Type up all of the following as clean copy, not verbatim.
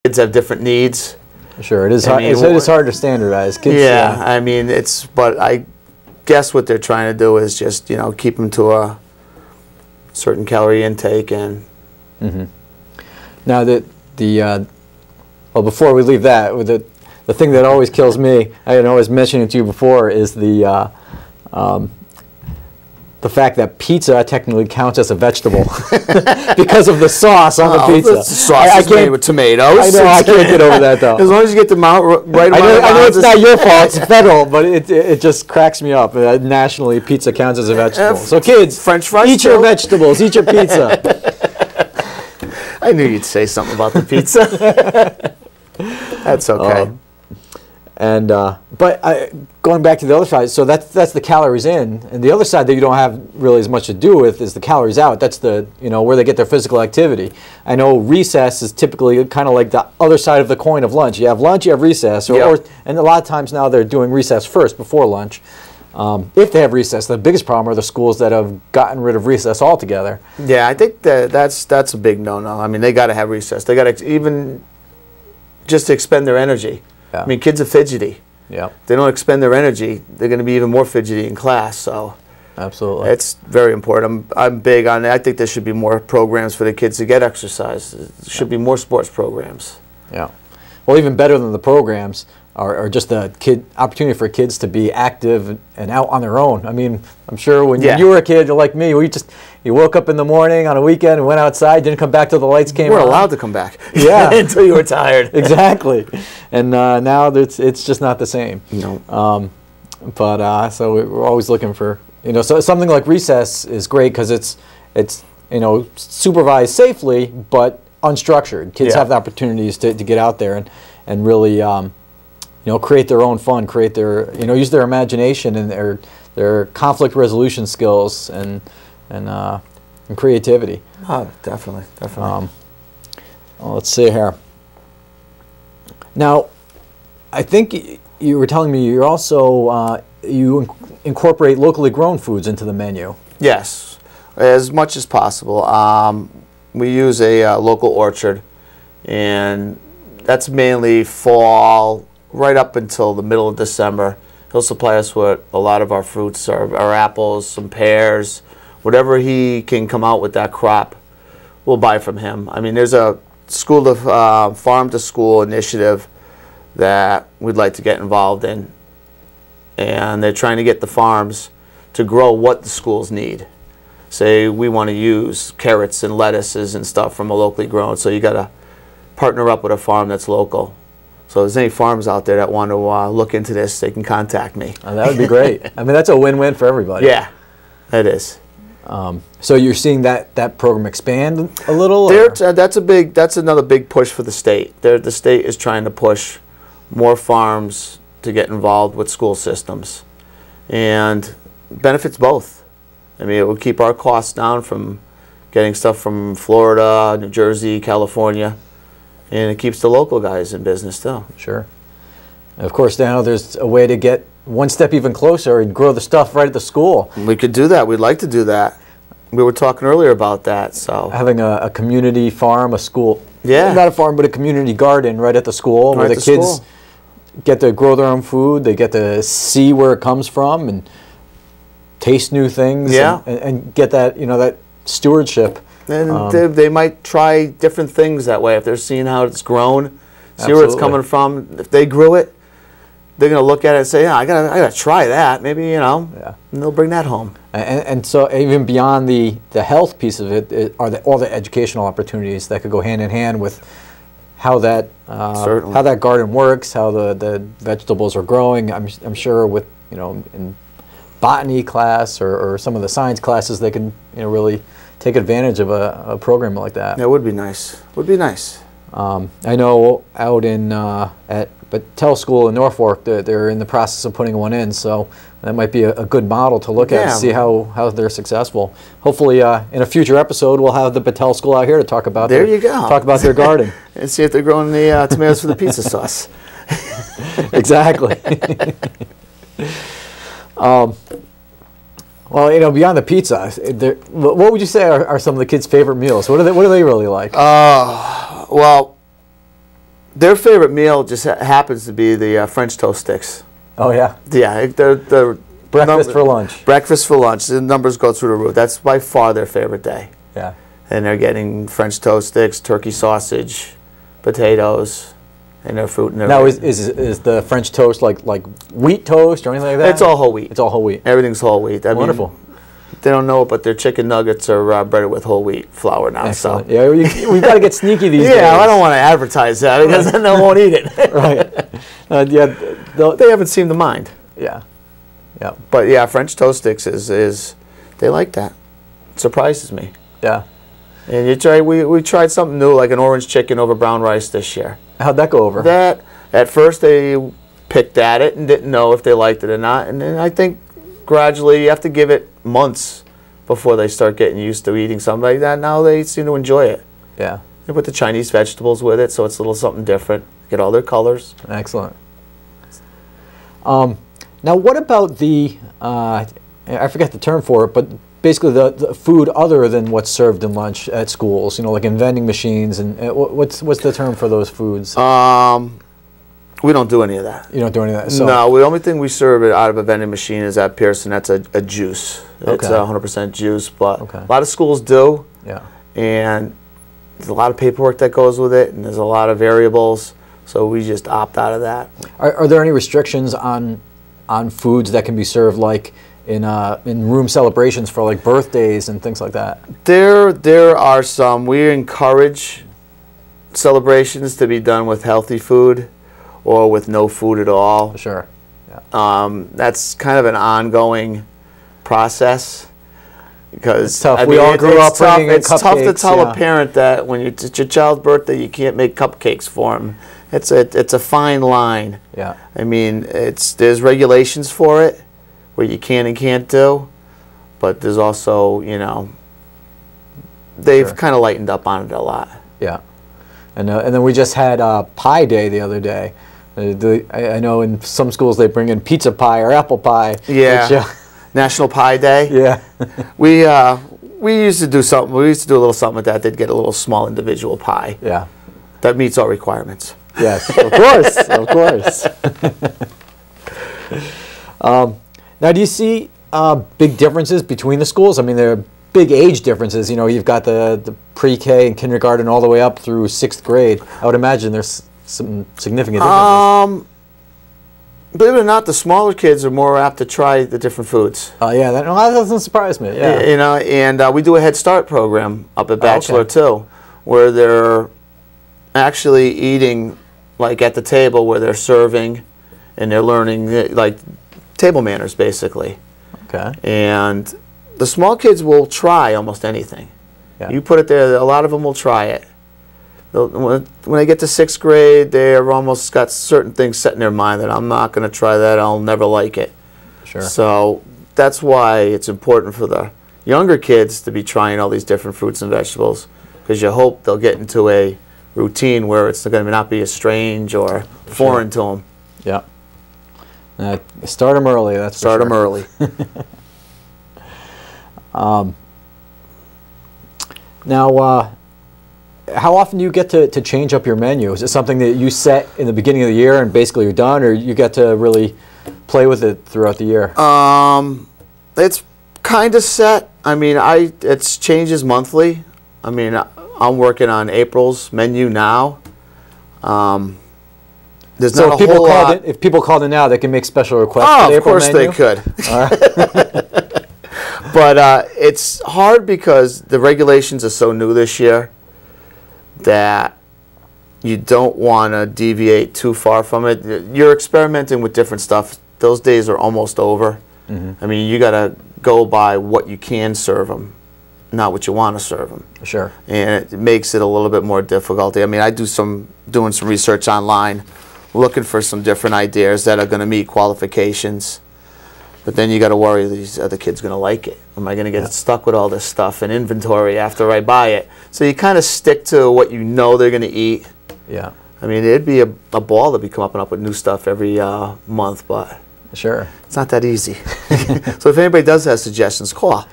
kids have different needs. Sure, it is hard. It is hard to standardize. Kids, yeah, I mean, but I guess what they're trying to do is just, keep them to a certain calorie intake and. Now well, before we leave that, the thing that always kills me, I always mentioned it to you before, is the fact that pizza technically counts as a vegetable because of the sauce on the pizza. The sauce is made with tomatoes. I know, I can't get over that though. As long as you get the right amount. I know it's not your fault, it's federal, but it just cracks me up. Nationally, pizza counts as a vegetable. So kids, French fries eat your vegetables, eat your pizza. I knew you'd say something about the pizza. That's okay. But going back to the other side, so that's the calories in, and the other side that you don't have really as much to do with is the calories out. That's the where they get their physical activity. I know recess is typically kind of like the other side of the coin of lunch. You have lunch, you have recess, and a lot of times now they're doing recess first before lunch. If they have recess, the biggest problem are the schools that have gotten rid of recess altogether. Yeah, I think that's a big no-no. I mean, they got to have recess. They got to even just to expend their energy. Yeah. I mean, kids are fidgety. Yeah. If they don't expend their energy, they're going to be even more fidgety in class. So, absolutely, it's very important. I'm big on it. I think there should be more programs for the kids to get exercise. There should be more sports programs. Yeah. Well, even better than the programs are just the opportunity for kids to be active and out on their own. I mean, I'm sure when you were a kid, you're like me, you woke up in the morning on a weekend and went outside, didn't come back till the lights came on. We're allowed to come back. Yeah. Until you were tired. Exactly. And now it's just not the same. No. So we're always looking for, so something like recess is great because it's supervised safely but unstructured. Kids have the opportunities to get out there and really create their own fun, create their use their imagination and their conflict resolution skills and creativity. Oh, definitely. Well, let's see here. Now, I think you were telling me you're also you incorporate locally grown foods into the menu. Yes, as much as possible. We use a local orchard, and that's mainly fall right up until the middle of December. He'll supply us with a lot of our fruits, our apples, some pears, whatever he can come out with that crop, we'll buy from him. I mean, there's a farm to school initiative that we'd like to get involved in, and they're trying to get the farms to grow what the schools need. Say we want to use carrots and lettuces and stuff from a locally grown, so you got to partner up with a farm that's local. So if there's any farms out there that want to look into this, they can contact me. Oh, that would be great. I mean, that's a win-win for everybody. Yeah, it is. So you're seeing that program expand a little? That's another big push for the state. The state is trying to push more farms to get involved with school systems, and benefits both. I mean, it will keep our costs down from getting stuff from Florida, New Jersey, California. And it keeps the local guys in business too. Sure. And of course, now there's a way to get one step even closer and grow the stuff right at the school. We could do that. We'd like to do that. We were talking earlier about that. So having a community farm, a school. Yeah. Not a farm, but a community garden right at the school where the kids get to grow their own food. They get to see where it comes from and taste new things. Yeah. And get that that stewardship. And they might try different things that way if they're seeing how it's grown, see where it's coming from. If they grew it, they're going to look at it and say, "Yeah, I gotta try that." Maybe and they'll bring that home. And so even beyond the health piece of it are all the educational opportunities that could go hand in hand with how that garden works, how the vegetables are growing. I'm sure with in botany class or some of the science classes they can really take advantage of a program like that. That would be nice. Would be nice. I know out at Battelle School in Norfolk, they're in the process of putting one in, so that might be a good model to look at and see how they're successful. Hopefully, in a future episode, we'll have the Battelle School out here to talk about talk about their garden and see if they're growing the tomatoes for the pizza sauce. Exactly. Well, beyond the pizza, what would you say are some of the kids' favorite meals? What do they really like? Well, Their favorite meal just happens to be the French toast sticks. Oh yeah. Yeah, the Breakfast for lunch. Breakfast for lunch. The numbers go through the roof. That's by far their favorite day. Yeah. And they're getting French toast sticks, turkey sausage, potatoes, and their fruit and their Now is the French toast like wheat toast or anything like that? It's all whole wheat. It's all whole wheat. Everything's whole wheat. I Wonderful. mean, they don't know it, but their chicken nuggets are breaded with whole wheat flour now. Excellent. So. Yeah, we've got to get sneaky these days. Yeah, I don't want to advertise that because then they won't eat it. Right. Yeah. They haven't seemed to mind. Yeah. Yeah. But yeah, French toast sticks is they like that. It surprises me. Yeah. And we tried something new, like an orange chicken over brown rice this year. How'd that go over? That at first they picked at it and didn't know if they liked it or not, and then I think gradually you have to give it months before they start getting used to eating something like that. Now they seem to enjoy it. Yeah. They put the Chinese vegetables with it, so it's a little something different. Get all their colors. Excellent. Now, what about the, I forget the term for it, but basically the food other than what's served in lunch at schools, you know, like in vending machines, and what's the term for those foods? We don't do any of that. You don't do any of that? So. No, the only thing we serve out of a vending machine is at Pearson. That's a juice. It's 100% juice, but a lot of schools do. Yeah. And there's a lot of paperwork that goes with it, and there's a lot of variables, so we just opt out of that. Are there any restrictions on foods that can be served, like in room celebrations for like birthdays and things like that? There are some. We encourage celebrations to be done with healthy food or with no food at all. Sure. Yeah. That's kind of an ongoing process because it's tough. We all grew up bringing in It's tough to tell yeah. a parent that when it's your child's birthday, you can't make cupcakes for them. It's a fine line. Yeah. I mean, there's regulations for it, where you can and can't do, but there's also, you know, they've kind of lightened up on it a lot. Yeah, and then we just had Pie Day the other day. I know in some schools they bring in pizza pie or apple pie. Yeah, which, National Pie Day. Yeah, we used to do something. We used to do a little something with that. They'd get a little small individual pie. Yeah, that meets all requirements. Yes, of course, of course. Now, do you see big differences between the schools? I mean, there are big age differences. You know, you've got the pre-K and kindergarten all the way up through 6th grade. I would imagine there's some significant differences. Believe it or not, the smaller kids are more apt to try the different foods. Oh, yeah, that doesn't surprise me. Yeah, you know, and we do a Head Start program up at Bachelor too, where they're actually eating like at the table, where they're serving, and they're learning like table manners basically. Okay. And the small kids will try almost anything. Yeah. You put it there, a lot of them will try it. When they get to 6th grade, they're almost got certain things set in their mind that I'm not going to try that, I'll never like it. Sure. So that's why it's important for the younger kids to be trying all these different fruits and vegetables, because you hope they'll get into a routine where it's going to not be as strange or foreign to them. Yeah. Start them early. That's start them early. Now, how often do you get to change up your menu? Is it something that you set in the beginning of the year and basically you're done, or you get to really play with it throughout the year? It's kind of set. I mean, it changes monthly. I mean, I'm working on April's menu now. There's so not a whole lot. If people called in now, they can make special requests. Oh, for the of course April they could. All right. But it's hard because the regulations are so new this year that you don't want to deviate too far from it. You're experimenting with different stuff. Those days are almost over. I mean, you got to go by what you can serve them, not what you want to serve them. Sure. And it makes it a little bit more difficult. I mean, I doing some research online, looking for some different ideas that are going to meet qualifications. But then you got to worry, are the kids going to like it? Am I going to get stuck with all this stuff in inventory after I buy it? So you kind of stick to what you know they're going to eat. Yeah. I mean, it'd be a ball to be coming up with new stuff every month, but sure, it's not that easy. So if anybody does have suggestions, call.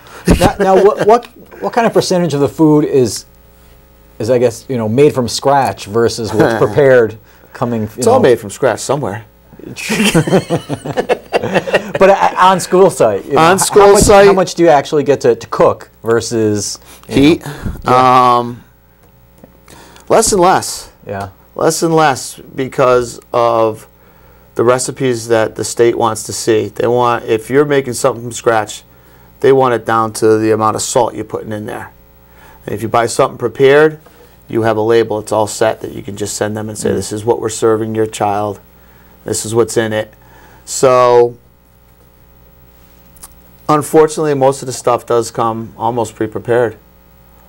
now what kind of percentage of the food is I guess, you know, made from scratch versus what's prepared coming. It's all made from scratch somewhere. But on school site, on school site, how much do you actually get to cook versus heat? Less and less. Yeah. Less and less because of the recipes that the state wants to see. They want, if you're making something from scratch, they want it down to the amount of salt you're putting in there. And if you buy something prepared, you have a label. It's all set that you can just send them and say, this is what we're serving your child. This is what's in it. So, unfortunately, most of the stuff does come almost pre-prepared.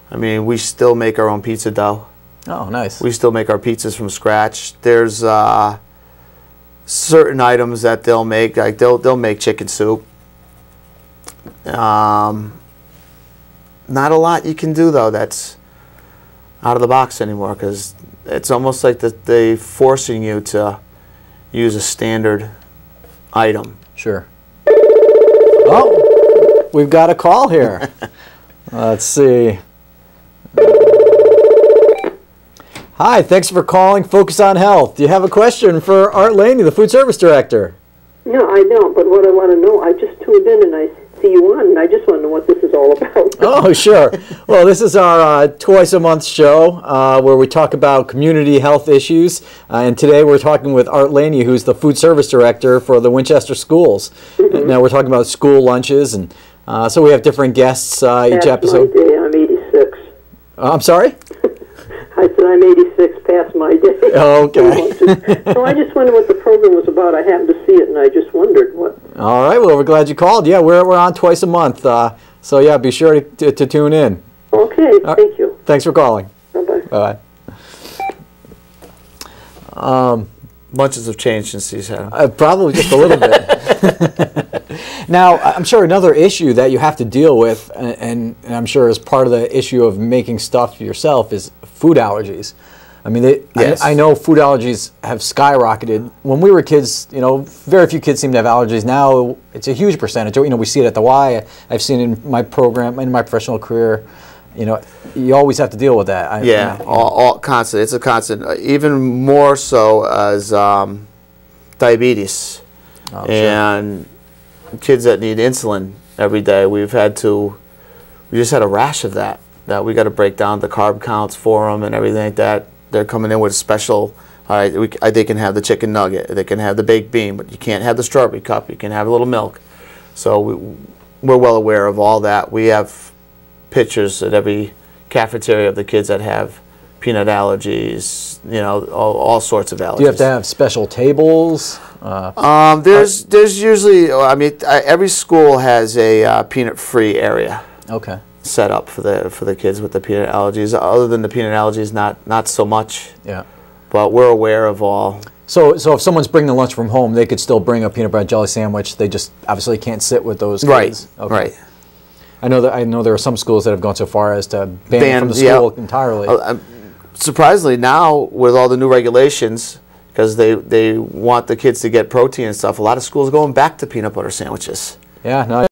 I mean, we still make our own pizza dough. Oh, nice. We still make our pizzas from scratch. There's certain items that they'll make, like they'll make chicken soup. Not a lot you can do though that's out of the box anymore, because it's almost like they forcing you to use a standard item. Sure. Oh, we've got a call here. Let's see. Hi, thanks for calling Focus on Health. Do you have a question for Art Laney, the food service director? No, I don't, but what I want to know, I just tuned in and I see you on, and I just want to know what this is all about. Oh, sure. Well, this is our twice-a-month show where we talk about community health issues, and today we're talking with Art Laney, who's the food service director for the Winchester schools. Mm-hmm. Now we're talking about school lunches, and so we have different guests each episode. My day, I'm 86. I'm sorry? I said I'm 86, past my day. Oh, okay. So I just wondered what the program was about. I happened to see it, and I just wondered what. All right. Well, we're glad you called. Yeah, we're on twice a month. So yeah, be sure to tune in. Okay. Thank you. Thanks for calling. Bye-bye. Bye-bye. Lunches have changed since he's had them. Probably just a little bit. Now, I'm sure another issue that you have to deal with, and I'm sure is part of the issue of making stuff yourself, is food allergies. I mean, yes. I know food allergies have skyrocketed. When we were kids, very few kids seem to have allergies. Now, it's a huge percentage. We see it at the Y. I've seen it in my program, in my professional career. You always have to deal with that. All constant. It's a constant. Even more so as diabetes and kids that need insulin every day. We just had a rash of that we got to break down the carb counts for them and everything like that. They're coming in with special. All right, they can have the chicken nugget. They can have the baked bean, but you can't have the strawberry cup. You can have a little milk. So we're well aware of all that. We have pictures at every cafeteria of the kids that have peanut allergies, all sorts of allergies. Do you have to have special tables? There's usually, every school has a peanut-free area. Okay. Set up for the kids with the peanut allergies. Other than the peanut allergies, not so much. Yeah. But we're aware of all. So if someone's bringing lunch from home, they could still bring a peanut butter jelly sandwich. They just obviously can't sit with those kids. Right. Okay. Right. I know there are some schools that have gone so far as to ban it from the school entirely. Surprisingly, now with all the new regulations, because they want the kids to get protein and stuff, a lot of schools are going back to peanut butter sandwiches. Yeah. No.